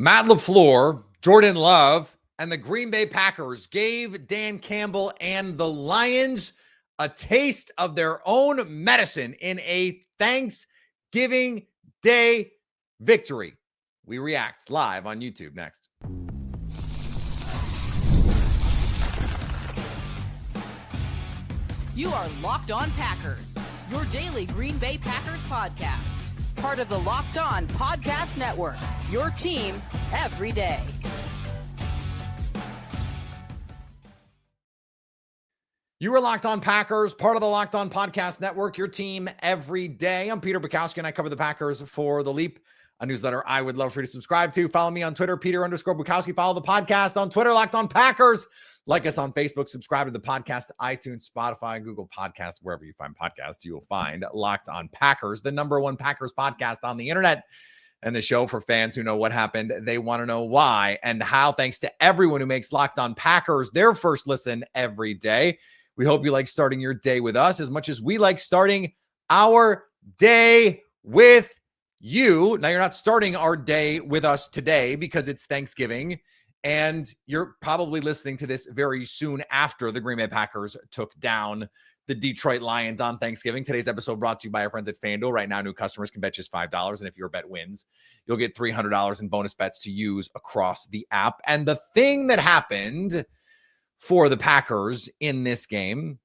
Matt LaFleur, Jordan Love, and the Green Bay Packers gave Dan Campbell and the Lions a taste of their own medicine in a Thanksgiving Day victory. We react live on YouTube next. You are Locked On Packers, your daily Green Bay Packers podcast. Part of the Locked On Podcast Network, your team every day. You are Locked On Packers, part of the Locked On Podcast Network, your team every day. I'm Peter Bukowski, and I cover the Packers for The Leap, a newsletter I would love for you to subscribe to. Follow me on Twitter, Peter_Bukowski. Follow the podcast on Twitter, Locked On Packers. Like us on Facebook. Subscribe to the podcast, iTunes, Spotify, Google Podcasts, wherever you find podcasts, you will find Locked On Packers, the #1 Packers podcast on the internet, and the show for fans who know what happened. They want to know why and how. Thanks to everyone who makes Locked On Packers their first listen every day. We hope you like starting your day with us as much as we like starting our day with you. Now, you're not starting our day with us today because it's Thanksgiving, and you're probably listening to this very soon after the Green Bay Packers took down the Detroit Lions on Thanksgiving. Today's episode brought to you by our friends at FanDuel. Right now, new customers can bet just $5, and if your bet wins, you'll get $300 in bonus bets to use across the app. And the thing that happened for the Packers in this game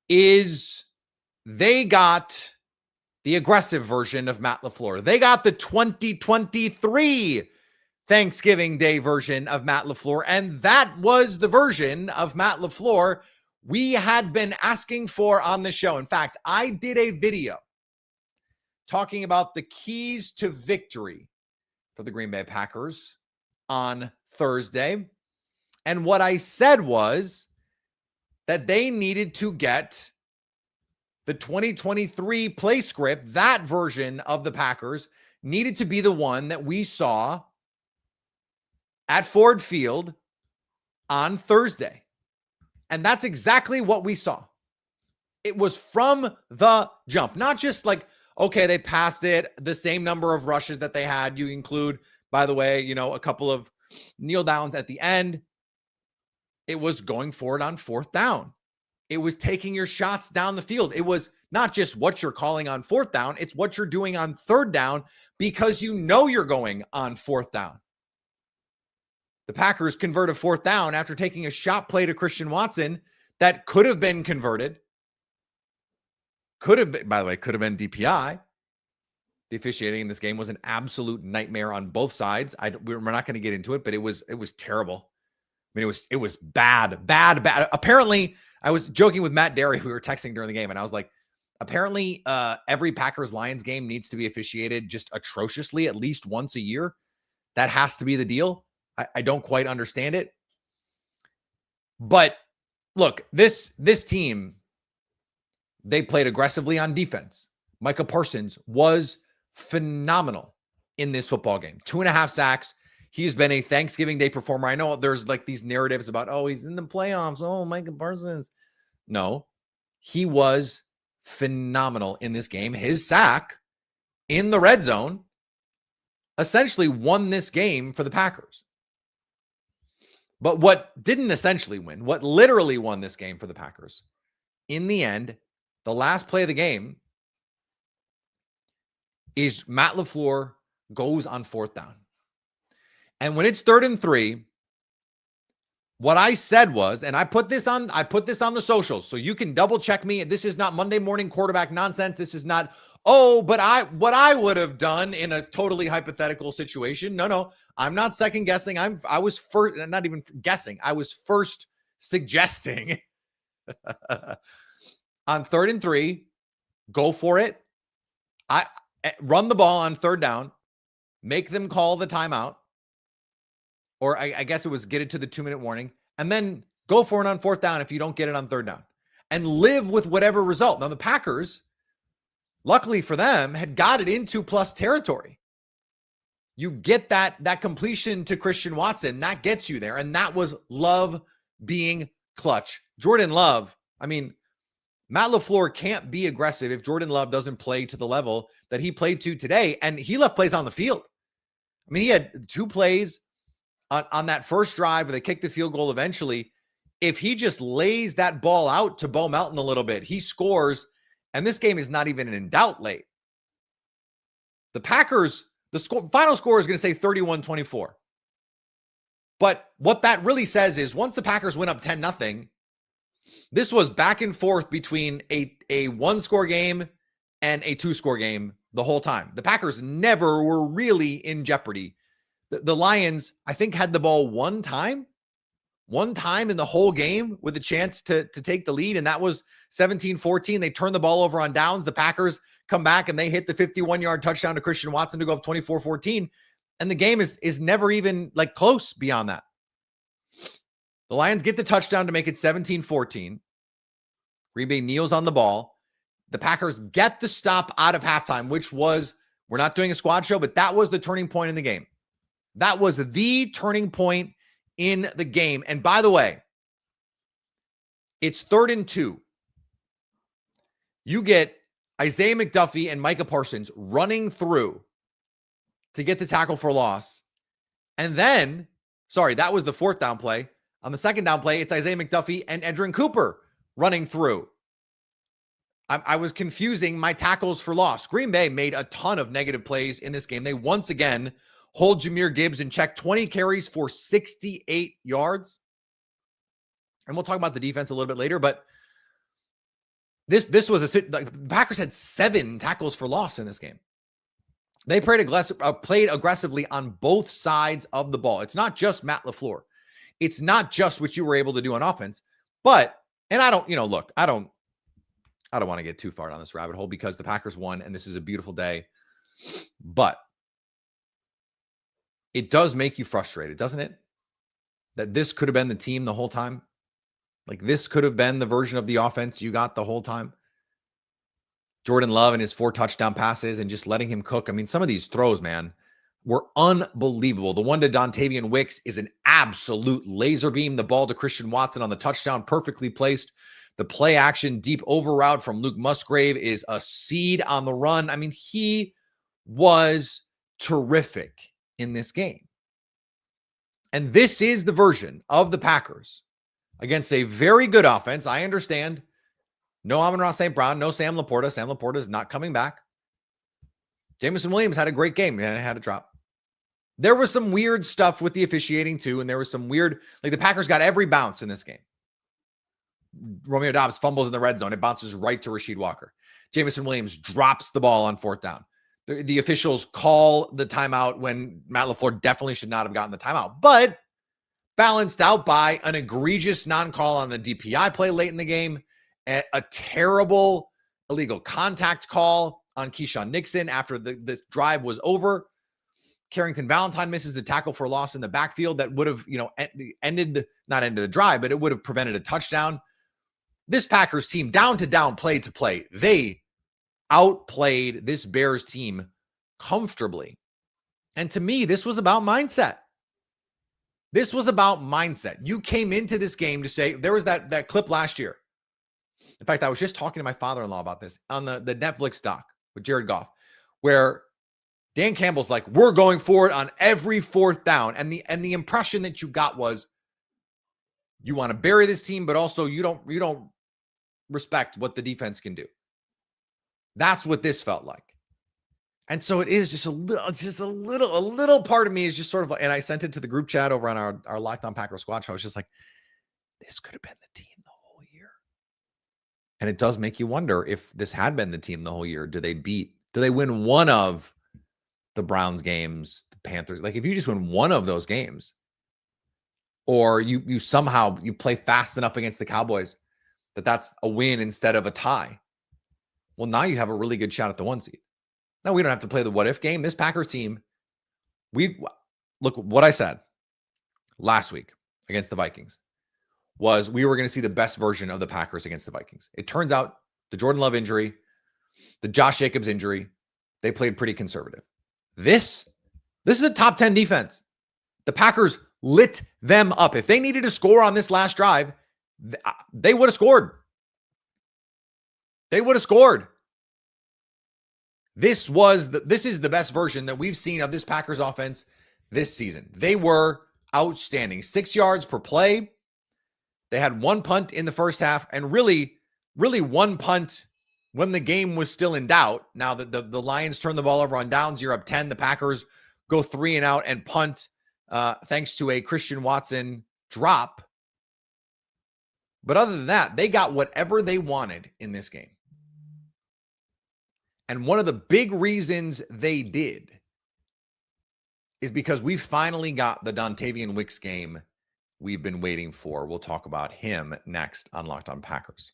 is they got the aggressive version of Matt LaFleur. They got the 2023 Thanksgiving Day version of Matt LaFleur, and that was the version of Matt LaFleur we had been asking for on the show. In fact, I did a video talking about the keys to victory for the Green Bay Packers on Thursday, and what I said was that they needed to get the 2023 play script, that version of the Packers, needed to be the one that we saw at Ford Field on Thursday. And that's exactly what we saw. It was from the jump, not just like, okay, they passed it, the same number of rushes that they had. You include, by the way, a couple of kneel downs at the end. It was going for it on fourth down. It was taking your shots down the field. It was not just what you're calling on fourth down. It's what you're doing on third down because you know you're going on fourth down. The Packers converted fourth down after taking a shot play to Christian Watson that could have been converted. Could have been, by the way, could have been DPI. The officiating in this game was an absolute nightmare on both sides. We're not going to get into it, but it was terrible. I mean, it was bad. Apparently, I was joking with Matt Derry. We were texting during the game, and I was like, apparently, every Packers-Lions game needs to be officiated just atrociously at least once a year. That has to be the deal. I don't quite understand it. But look, this team, they played aggressively on defense. Micah Parsons was phenomenal in this football game. 2.5 sacks. He's been a Thanksgiving Day performer. I know there's like these narratives about, oh, he's in the playoffs. Oh, Micah Parsons. No, he was phenomenal in this game. His sack in the red zone essentially won this game for the Packers. But what didn't essentially win, what literally won this game for the Packers, in the end, the last play of the game is Matt LaFleur goes on fourth down. And when it's 3rd and 3, what I said was, and I put this on the socials, so you can double check me. This is not Monday morning quarterback nonsense. This is not, what I would have done in a totally hypothetical situation. No, I'm not second guessing. I was first, not even guessing. I was first suggesting on 3rd and 3, go for it. I run the ball on 3rd down, make them call the timeout. Or I guess it was get it to the 2-minute warning, and then go for it on 4th down if you don't get it on 3rd down, and live with whatever result. Now, the Packers, luckily for them, had got it into plus territory. You get that completion to Christian Watson, that gets you there, and that was Love being clutch. Jordan Love, I mean, Matt LaFleur can't be aggressive if Jordan Love doesn't play to the level that he played to today, and he left plays on the field. I I mean, he had 2 plays on that first drive where they kicked the field goal eventually. If he just lays that ball out to Bo Melton a little bit, he scores, and this game is not even in doubt late. The Packers, final score is going to say 31-24. But what that really says is once the Packers went up 10-0, this was back and forth between a 1-score game and a 2-score game the whole time. The Packers never were really in jeopardy. The Lions, I think, had the ball one time in the whole game with a chance to take the lead, and that was 17-14. They turned the ball over on downs. The Packers come back, and they hit the 51-yard touchdown to Christian Watson to go up 24-14, and the game is never even like close beyond that. The Lions get the touchdown to make it 17-14. Green Bay kneels on the ball. The Packers get the stop out of halftime, which was, we're not doing a squad show, but that was the turning point in the game. That was the turning point in the game. And by the way, it's 3rd and 2. You get Isaiah McDuffie and Micah Parsons running through to get the tackle for loss. And then, that was the 4th down play. On the 2nd down play, it's Isaiah McDuffie and Edrin Cooper running through. I was confusing my tackles for loss. Green Bay made a ton of negative plays in this game. They once again hold Jahmyr Gibbs in check, 20 carries for 68 yards. And we'll talk about the defense a little bit later, but this was the Packers had 7 tackles for loss in this game. They played aggressively on both sides of the ball. It's not just Matt LaFleur. It's not just what you were able to do on offense, but, and I don't want to get too far down this rabbit hole because the Packers won and this is a beautiful day, but it does make you frustrated, doesn't it? That this could have been the team the whole time. Like this could have been the version of the offense you got the whole time. Jordan Love and his 4 touchdown passes and just letting him cook. I mean, some of these throws, man, were unbelievable. The one to Dontayvion Wicks is an absolute laser beam. The ball to Christian Watson on the touchdown, perfectly placed. The play action deep over route from Luke Musgrave is a seed on the run. I mean, he was terrific in this game. And this is the version of the Packers against a very good offense. I understand. No Amon-Ra St. Brown, no Sam Laporta. Sam Laporta is not coming back. Jameson Williams had a great game and had a drop. There was some weird stuff with the officiating too, and there was some weird, like the Packers got every bounce in this game. Romeo Doubs fumbles in the red zone. It bounces right to Rasheed Walker. Jameson Williams drops the ball on 4th down. The officials call the timeout when Matt LaFleur definitely should not have gotten the timeout, but balanced out by an egregious non-call on the DPI play late in the game, a terrible illegal contact call on Keyshawn Nixon after the drive was over. Carrington Valentine misses a tackle for loss in the backfield that would have, not ended the drive, but it would have prevented a touchdown. This Packers team, down to down, play to play, they outplayed this Bears team comfortably. And to me, this was about mindset. This was about mindset. You came into this game to say, there was that clip last year. In fact, I was just talking to my father-in-law about this on the Netflix doc with Jared Goff, where Dan Campbell's like, we're going for it on every 4th down. And the impression that you got was you want to bury this team, but also you don't respect what the defense can do. That's what this felt like. And so it is just a little part of me is just sort of like, and I sent it to the group chat over on our Locked On Packers squad show. I was just like, this could have been the team the whole year. And it does make you wonder if this had been the team the whole year, do they win one of the Browns games, the Panthers? Like if you just win one of those games, or you somehow you play fast enough against the Cowboys that's a win instead of a tie. Well, now you have a really good shot at the 1 seed. Now we don't have to play the what if game. This Packers team, look what I said last week against the Vikings was we were going to see the best version of the Packers against the Vikings. It turns out the Jordan Love injury, the Josh Jacobs injury, they played pretty conservative. This is a top 10 defense. The Packers lit them up. If they needed to score on this last drive, they would have scored. They would have scored. This is the best version that we've seen of this Packers offense this season. They were outstanding. 6 yards per play. They had one punt in the first half, and really one punt when the game was still in doubt. Now that the Lions turn the ball over on downs, you're up 10. The Packers go 3 and out and punt thanks to a Christian Watson drop. But other than that, they got whatever they wanted in this game. And one of the big reasons they did is because we finally got the Dontayvion Wicks game we've been waiting for. We'll talk about him next on Locked On Packers.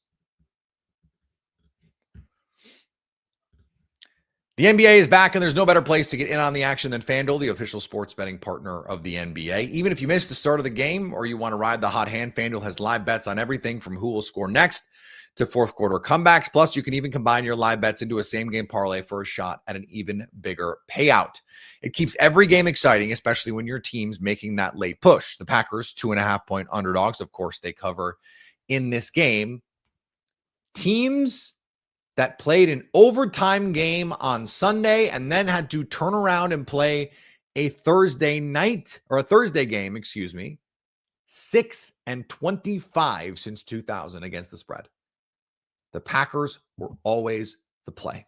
The NBA is back, and there's no better place to get in on the action than FanDuel, the official sports betting partner of the NBA. Even if you missed the start of the game or you want to ride the hot hand, FanDuel has live bets on everything from who will score next to fourth quarter comebacks. Plus, you can even combine your live bets into a same-game parlay for a shot at an even bigger payout. It keeps every game exciting, especially when your team's making that late push. The Packers, 2.5-point underdogs. Of course, they cover in this game. Teams that played an overtime game on Sunday and then had to turn around and play a Thursday night or a Thursday game, 6-25 since 2000 against the spread. The Packers were always the play.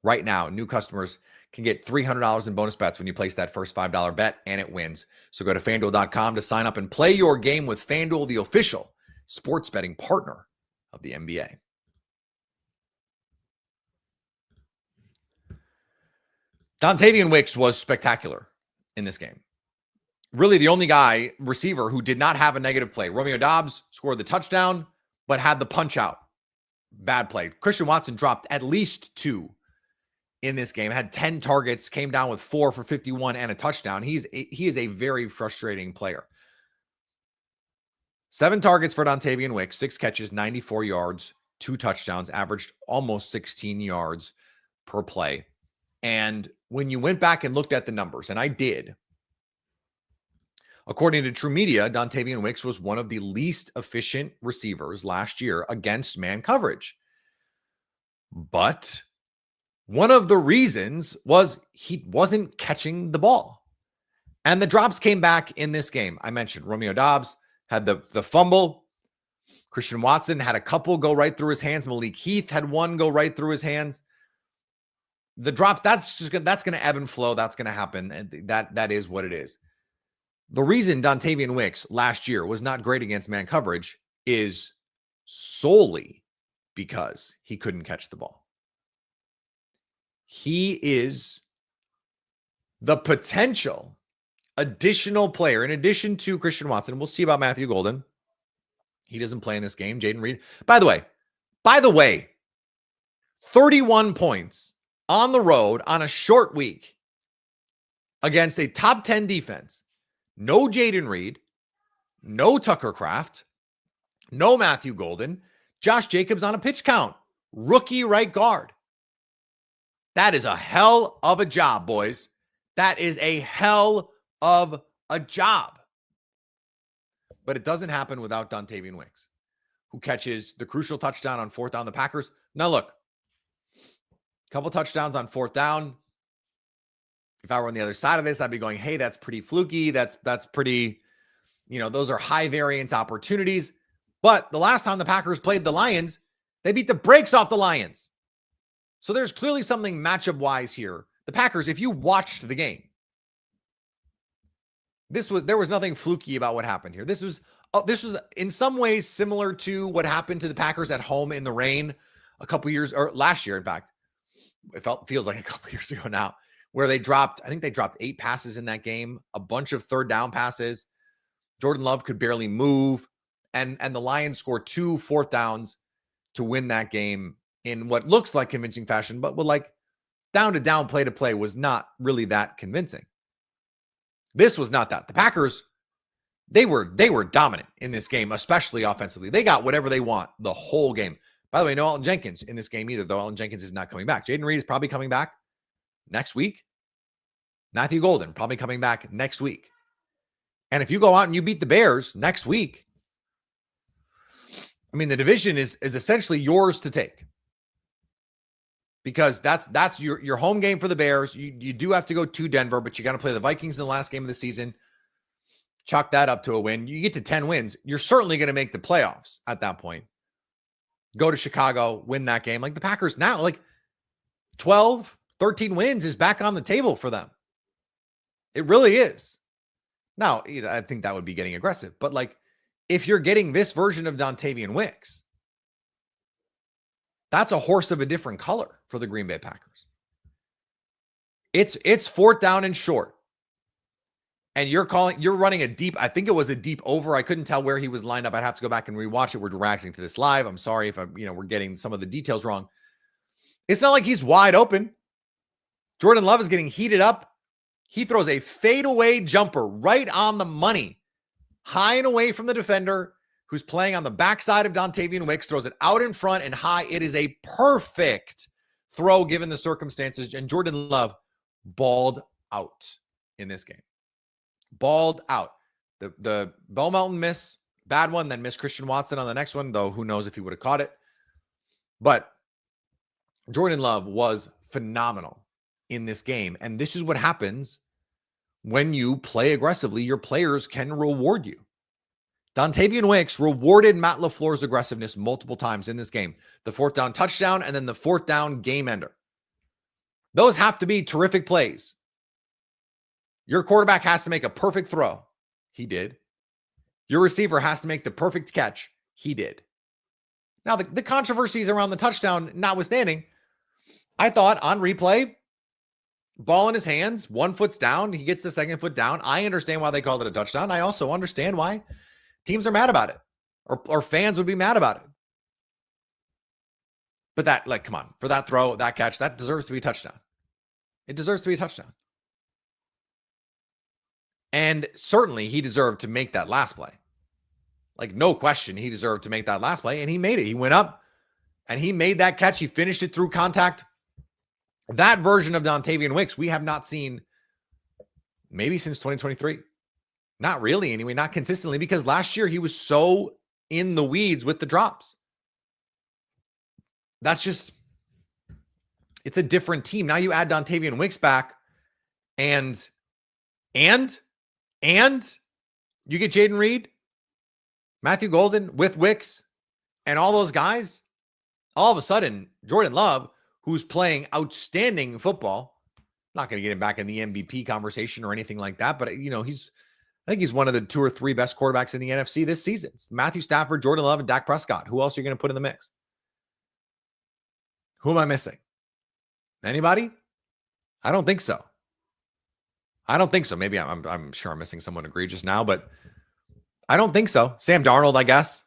Right now, new customers can get $300 in bonus bets when you place that first $5 bet, and it wins. So go to FanDuel.com to sign up and play your game with FanDuel, the official sports betting partner of the NBA. Dontayvion Wicks was spectacular in this game. Really the only receiver who did not have a negative play. Romeo Doubs scored the touchdown, but had the punch out. Bad play. Christian Watson dropped at least 2 in this game, had 10 targets, came down with 4 for 51 and a touchdown. He is a very frustrating player. 7 targets for Dontayvion Wicks, 6 catches, 94 yards, 2 touchdowns, averaged almost 16 yards per play. And when you went back and looked at the numbers, and I did, according to True Media, Dontayvion Wicks was one of the least efficient receivers last year against man coverage. But one of the reasons was he wasn't catching the ball. And the drops came back in this game. I mentioned Romeo Doubs had the fumble. Christian Watson had a couple go right through his hands. Malik Heath had one go right through his hands. The drop, that's going to ebb and flow. That's going to happen. And that is what it is. The reason Dontayvion Wicks last year was not great against man coverage is solely because he couldn't catch the ball. He is the potential additional player in addition to Christian Watson. We'll see about Matthew Golden. He doesn't play in this game. Jaden Reed. By the way, 31 points on the road on a short week against a top 10 defense. No Jaden Reed, no Tucker Kraft, no Matthew Golden, Josh Jacobs on a pitch count, rookie right guard. That is a hell of a job, boys. That is a hell of a job. But it doesn't happen without Dontayvion Wicks, who catches the crucial touchdown on 4th down. The Packers. Now look, a couple touchdowns on 4th down. If I were on the other side of this, I'd be going, hey, that's pretty fluky. That's pretty, those are high variance opportunities. But the last time the Packers played the Lions, they beat the brakes off the Lions. So there's clearly something matchup wise here. The Packers, if you watched the game, there was nothing fluky about what happened here. This was in some ways similar to what happened to the Packers at home in the rain a couple years, or last year, in fact. It feels like a couple years ago now, where I think they dropped 8 passes in that game, a bunch of 3rd down passes. Jordan Love could barely move, and the Lions scored 2 4th downs to win that game in what looks like convincing fashion, but with down to down, play to play was not really that convincing. This was not that. The Packers, they were dominant in this game, especially offensively. They got whatever they want the whole game. By the way, no Alton Jenkins in this game either, though Alton Jenkins is not coming back. Jaden Reed is probably coming back next week. Matthew Golden probably coming back next week. And if you go out and you beat the Bears next week, the division is essentially yours to take. because that's your home game for the Bears. You do have to go to Denver, but you got to play the Vikings in the last game of the season. Chalk that up to a win. You get to 10 wins. You're certainly going to make the playoffs at that point. Go to Chicago, win that game. Like the Packers now, like 12, 13 wins is back on the table for them. It really is. Now, I think that would be getting aggressive, but like if you're getting this version of Dontayvion Wicks, that's a horse of a different color for the Green Bay Packers. It's fourth down and short. And you're running a deep, I think it was a deep over. I couldn't tell where he was lined up. I'd have to go back and rewatch it. We're reacting to this live. I'm sorry if we're getting some of the details wrong. It's not like he's wide open. Jordan Love is getting heated up. He throws a fadeaway jumper right on the money, high and away from the defender who's playing on the backside of Dontayvion Wicks, throws it out in front and high. It is a perfect throw given the circumstances. And Jordan Love balled out in this game. Balled out. The Bo Melton miss, bad one, then miss Christian Watson on the next one, though who knows if he would have caught it. But Jordan Love was phenomenal in this game. And this is what happens when you play aggressively. Your players can reward you. Dontayvion Wicks rewarded Matt LaFleur's aggressiveness multiple times in this game. The fourth down touchdown and then the fourth down game ender. Those have to be terrific plays. Your quarterback has to make a perfect throw. He did. Your receiver has to make the perfect catch. He did. Now, the controversies around the touchdown notwithstanding, I thought on replay, ball in his hands, 1 foot's down. He gets the second foot down. I understand why they called it a touchdown. I also understand why teams are mad about it or fans would be mad about it. But that, like, come on, for that throw, that catch, that deserves to be a touchdown. It deserves to be a touchdown. And certainly he deserved to make that last play. Like, no question, he deserved to make that last play, and he made it. He went up, and he made that catch. He finished it through contact. That version of Dontayvion Wicks, we have not seen maybe since 2023. Not really, anyway, not consistently, because last year he was so in the weeds with the drops. That's just, it's a different team. Now you add Dontayvion Wicks back, and you get Jaden Reed, Matthew Golden with Wicks, and all those guys. All of a sudden, Jordan Love, who's playing outstanding football, not going to get him back in the MVP conversation or anything like that, but I think he's one of the 2 or 3 best quarterbacks in the NFC this season. It's Matthew Stafford, Jordan Love, and Dak Prescott. Who else are you going to put in the mix? Who am I missing? Anybody? I don't think so. Maybe I'm sure I'm missing someone egregious now, but I don't think so. Sam Darnold, I guess,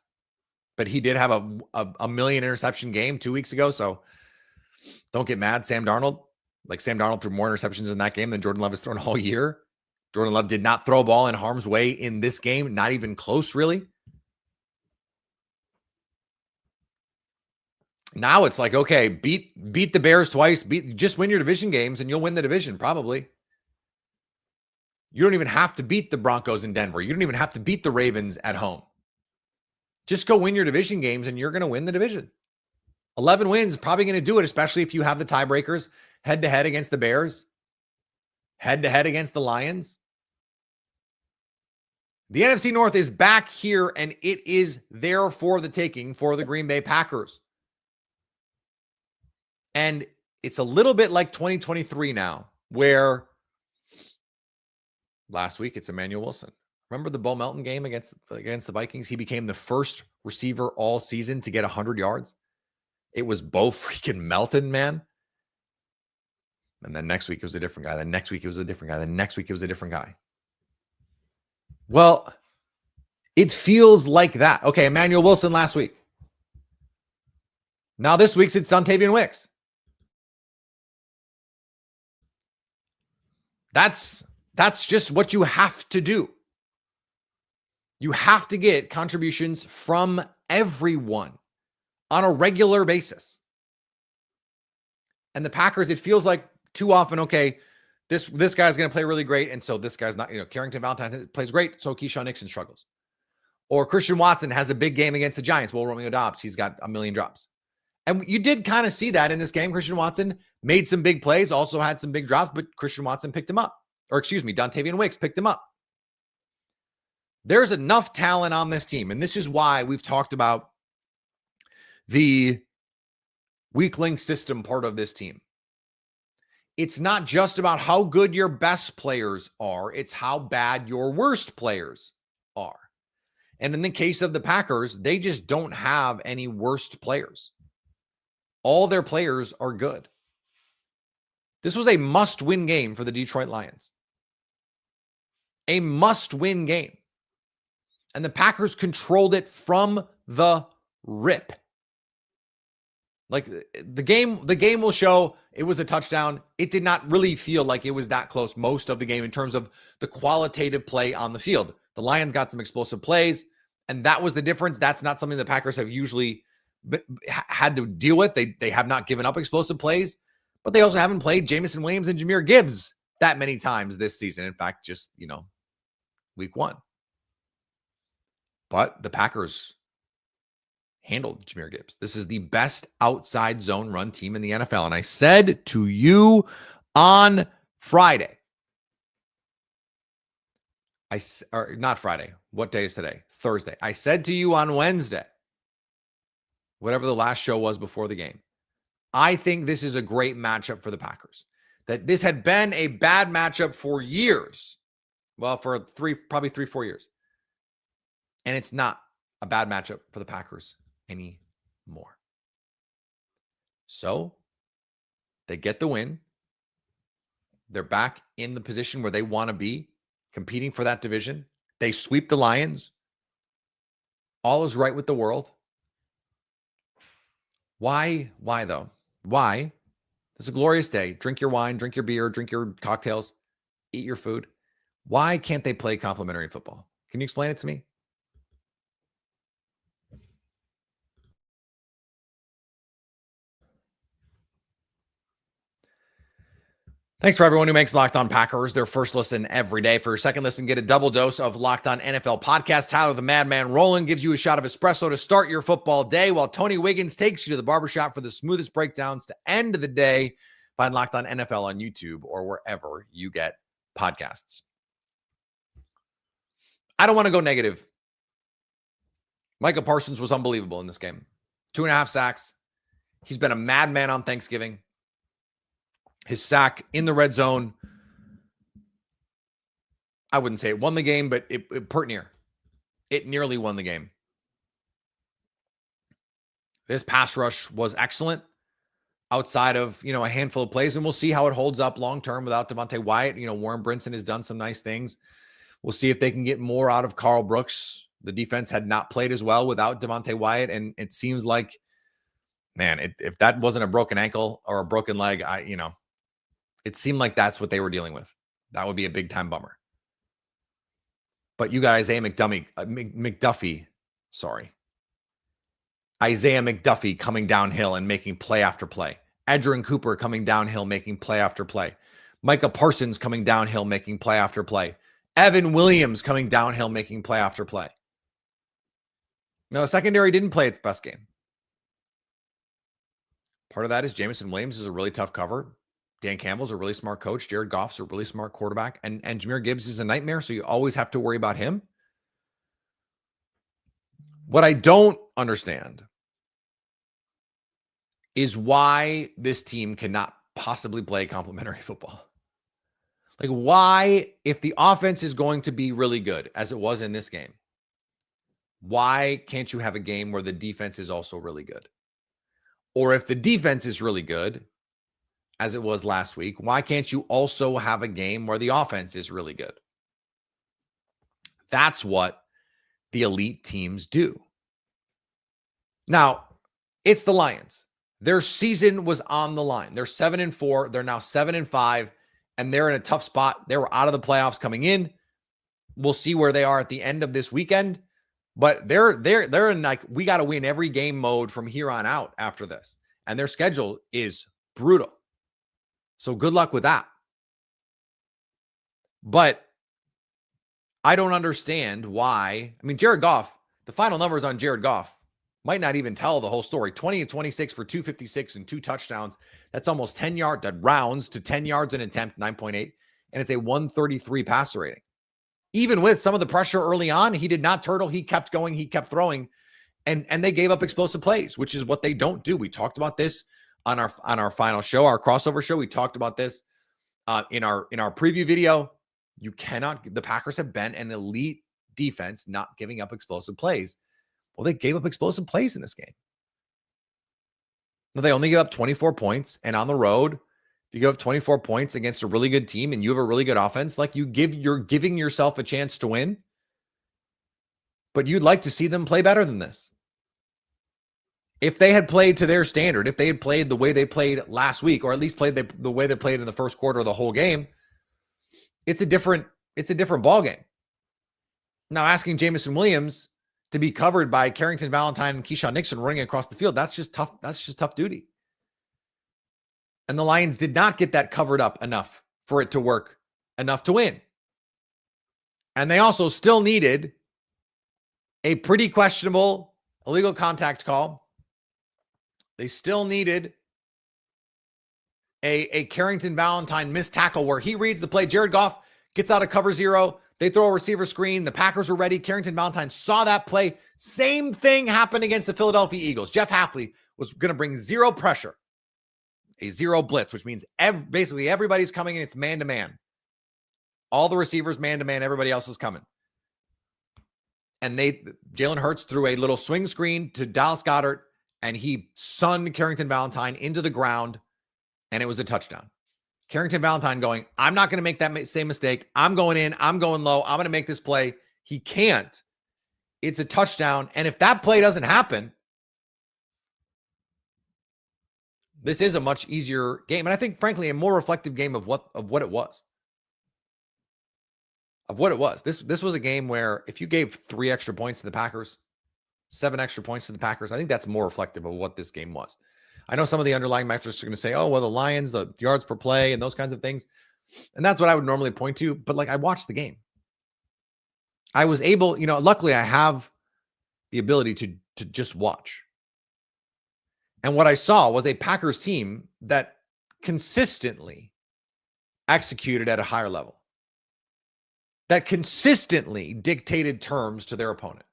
but he did have a million interception game 2 weeks ago. So don't get mad, Sam Darnold. Like, Sam Darnold threw more interceptions in that game than Jordan Love has thrown all year. Jordan Love did not throw a ball in harm's way in this game. Not even close, really. Now it's like, okay, beat the Bears twice, just win your division games and you'll win the division probably. You don't even have to beat the Broncos in Denver. You don't even have to beat the Ravens at home. Just go win your division games and you're going to win the division. 11 wins, probably going to do it, especially if you have the tiebreakers head-to-head against the Bears, head-to-head against the Lions. The NFC North is back here, and it is there for the taking for the Green Bay Packers. And it's a little bit like 2023 now, where last week it's Emmanuel Wilson. Remember the Bo Melton game against the Vikings? He became the first receiver all season to get 100 yards. It was Bo freaking Melton, man. And then next week it was a different guy. Then next week it was a different guy. Then next week it was a different guy. Well, it feels like that. Okay, Emmanuel Wilson last week. Now this week's it's Dontayvion Wicks. That's just what you have to do. You have to get contributions from everyone on a regular basis. And the Packers, it feels like too often, okay, this guy's going to play really great, and so this guy's not, Carrington Valentine plays great, so Keyshawn Nixon struggles. Or Christian Watson has a big game against the Giants. Well, Romeo Doubs, he's got a million drops. And you did kind of see that in this game. Christian Watson made some big plays, also had some big drops, but Christian Watson picked him up. Or excuse me, Dontayvion Wicks picked him up. There's enough talent on this team. And this is why we've talked about the weak link system part of this team. It's not just about how good your best players are. It's how bad your worst players are. And in the case of the Packers, they just don't have any worst players. All their players are good. This was a must-win game for the Detroit Lions. A must-win game. And the Packers controlled it from the rip. Like the game will show it was a touchdown. It did not really feel like it was that close most of the game in terms of the qualitative play on the field. The Lions got some explosive plays, and that was the difference. That's not something the Packers have usually had to deal with. They have not given up explosive plays, but they also haven't played Jamison Williams and Jahmyr Gibbs that many times this season. In fact, just, week 1. But the Packers handled Jahmyr Gibbs. This is the best outside zone run team in the NFL. And I said to you on Friday, or not Friday. What day is today? Thursday. I said to you on Wednesday, whatever the last show was before the game, I think this is a great matchup for the Packers. That this had been a bad matchup for years. Well, for probably 3-4 years. And it's not a bad matchup for the Packers anymore. So they get the win. They're back in the position where they want to be, competing for that division. They sweep the Lions. All is right with the world. Why though? Why? It's a glorious day. Drink your wine, drink your beer, drink your cocktails, eat your food. Why can't they play complimentary football? Can you explain it to me? Thanks for everyone who makes Locked On Packers their first listen every day. For your second listen, get a double dose of Locked On NFL podcast. Tyler the Madman Roland gives you a shot of espresso to start your football day, while Tony Wiggins takes you to the barbershop for the smoothest breakdowns to end the day. Find Locked On NFL on YouTube or wherever you get podcasts. I don't want to go negative. Micah Parsons was unbelievable in this game. 2.5 sacks. He's been a madman on Thanksgiving. His sack in the red zone, I wouldn't say it won the game, but it pert near. It nearly won the game. This pass rush was excellent outside of, a handful of plays, and we'll see how it holds up long-term without Devontae Wyatt. Warren Brinson has done some nice things. We'll see if they can get more out of Carl Brooks. The defense had not played as well without Devontae Wyatt, and it seems like, man, if that wasn't a broken ankle or a broken leg, it seemed like that's what they were dealing with. That would be a big-time bummer. But you got Isaiah McDuffie coming downhill and making play after play. Edgerrin Cooper coming downhill, making play after play. Micah Parsons coming downhill, making play after play. Evan Williams coming downhill, making play after play. Now, the secondary didn't play its best game. Part of that is Jamison Williams is a really tough cover. Dan Campbell's a really smart coach. Jared Goff's a really smart quarterback. And Jahmyr Gibbs is a nightmare, so you always have to worry about him. What I don't understand is why this team cannot possibly play complementary football. Like, why, if the offense is going to be really good, as it was in this game, why can't you have a game where the defense is also really good? Or if the defense is really good, as it was last week, why can't you also have a game where the offense is really good? That's what the elite teams do. Now, it's the Lions. Their season was on the line. They're 7-4. They're now 7-5, and they're in a tough spot. They were out of the playoffs coming in. We'll see where they are at the end of this weekend, but they're in like, we got to win every game mode from here on out after this. And their schedule is brutal. So good luck with that. But I don't understand why. I mean, Jared Goff, the final numbers on Jared Goff Might not even tell the whole story. 20 of 26 for 256 and 2 touchdowns. That's almost 10 yards. That rounds to 10 yards an attempt, 9.8. And it's a 133 passer rating. Even with some of the pressure early on, he did not turtle. He kept going. He kept throwing. And they gave up explosive plays, which is what they don't do. We talked about this on our final show, our crossover show. We talked about this in our preview video. The Packers have been an elite defense, not giving up explosive plays. Well, they gave up explosive plays in this game. Well, they only gave up 24 points, and on the road, if you give up 24 points against a really good team and you have a really good offense, like you're giving yourself a chance to win. But you'd like to see them play better than this. If they had played to their standard, if they had played the way they played last week, or at least played the way they played in the first quarter of the whole game, it's a different ball game. Now, asking Jameson Williams to be covered by Carrington Valentine and Keyshawn Nixon running across the field, that's just tough. That's just tough duty. And the Lions did not get that covered up enough for it to work enough to win. And they also still needed a pretty questionable illegal contact call. They still needed a Carrington Valentine missed tackle where he reads the play. Jared Goff gets out of cover 0. They throw a receiver screen. The Packers were ready. Carrington Valentine saw that play. Same thing happened against the Philadelphia Eagles. Jeff Hafley was going to bring 0 pressure, a 0 blitz, which means basically everybody's coming in. It's man-to-man. All the receivers man-to-man. Everybody else is coming. And Jalen Hurts threw a little swing screen to Dallas Goedert, and he sunned Carrington Valentine into the ground, and it was a touchdown. Carrington Valentine going, I'm not going to make that same mistake. I'm going in. I'm going low. I'm going to make this play. He can't. It's a touchdown. And if that play doesn't happen, this is a much easier game. And I think, frankly, a more reflective game of what it was. Of what it was. This was a game where if you gave 3 extra points to the Packers, 7 extra points to the Packers, I think that's more reflective of what this game was. I know some of the underlying metrics are going to say, oh, well, the Lions, the yards per play and those kinds of things. And that's what I would normally point to. But like, I watched the game. I was able, luckily I have the ability to just watch. And what I saw was a Packers team that consistently executed at a higher level, that consistently dictated terms to their opponent.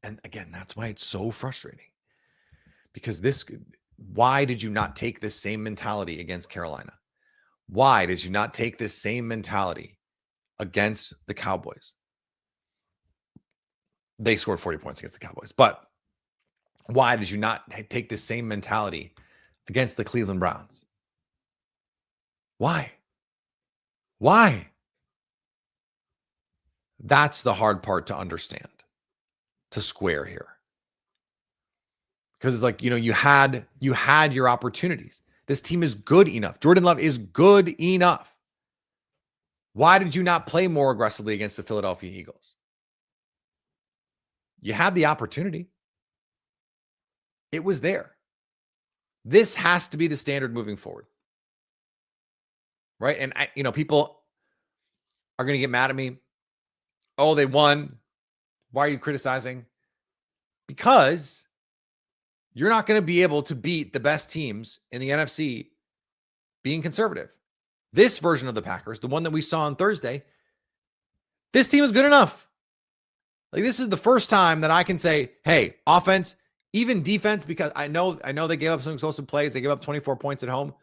And again, that's why it's so frustrating. Because why did you not take this same mentality against Carolina? Why did you not take this same mentality against the Cowboys? They scored 40 points against the Cowboys. But why did you not take this same mentality against the Cleveland Browns? Why? That's the hard part to understand, to square here. Because it's like, you had your opportunities. This team is good enough. Jordan Love is good enough. Why did you not play more aggressively against the Philadelphia Eagles? You had the opportunity. It was there. This has to be the standard moving forward. Right? And people are going to get mad at me. Oh, they won. Why are you criticizing? Because you're not going to be able to beat the best teams in the NFC being conservative. This version of the Packers, the one that we saw on Thursday, this team is good enough. Like, this is the first time that I can say, hey, offense, even defense, because I know they gave up some explosive plays. They gave up 24 points at home,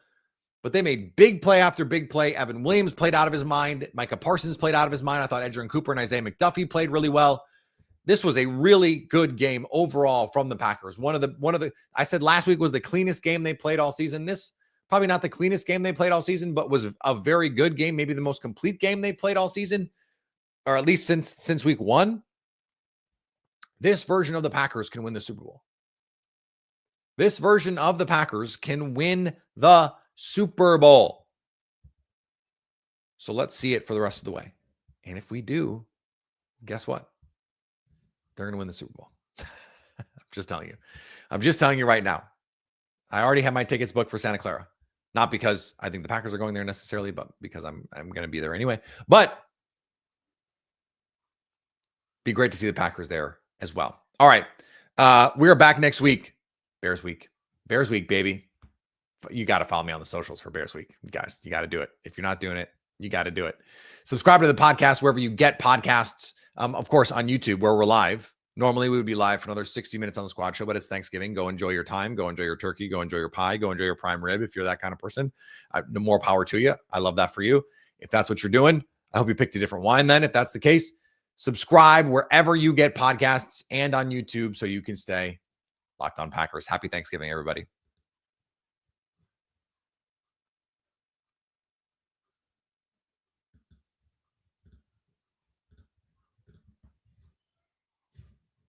but they made big play after big play. Evan Williams played out of his mind. Micah Parsons played out of his mind. I thought Edgerrin Cooper and Isaiah McDuffie played really well. This was a really good game overall from the Packers. One of the I said last week was the cleanest game they played all season. This probably not the cleanest game they played all season, but was a very good game, maybe the most complete game they played all season, or at least since week 1. This version of the Packers can win the Super Bowl. This version of the Packers can win the Super Bowl. So let's see it for the rest of the way. And if we do, guess what? They're going to win the Super Bowl. I'm just telling you. I'm just telling you right now. I already have my tickets booked for Santa Clara. Not because I think the Packers are going there necessarily, but because I'm going to be there anyway. But be great to see the Packers there as well. All right. We are back next week. Bears week, baby. You got to follow me on the socials for Bears week. Guys, you got to do it. If you're not doing it, you got to do it. Subscribe to the podcast wherever you get podcasts. Of course, on YouTube where we're live. Normally we would be live for another 60 minutes on the Squad Show, but it's Thanksgiving. Go enjoy your time. Go enjoy your turkey. Go enjoy your pie. Go enjoy your prime rib if you're that kind of person. The more power to you. I love that for you. If that's what you're doing, I hope you picked a different wine then. If that's the case, subscribe wherever you get podcasts and on YouTube so you can stay locked on Packers. Happy Thanksgiving, everybody.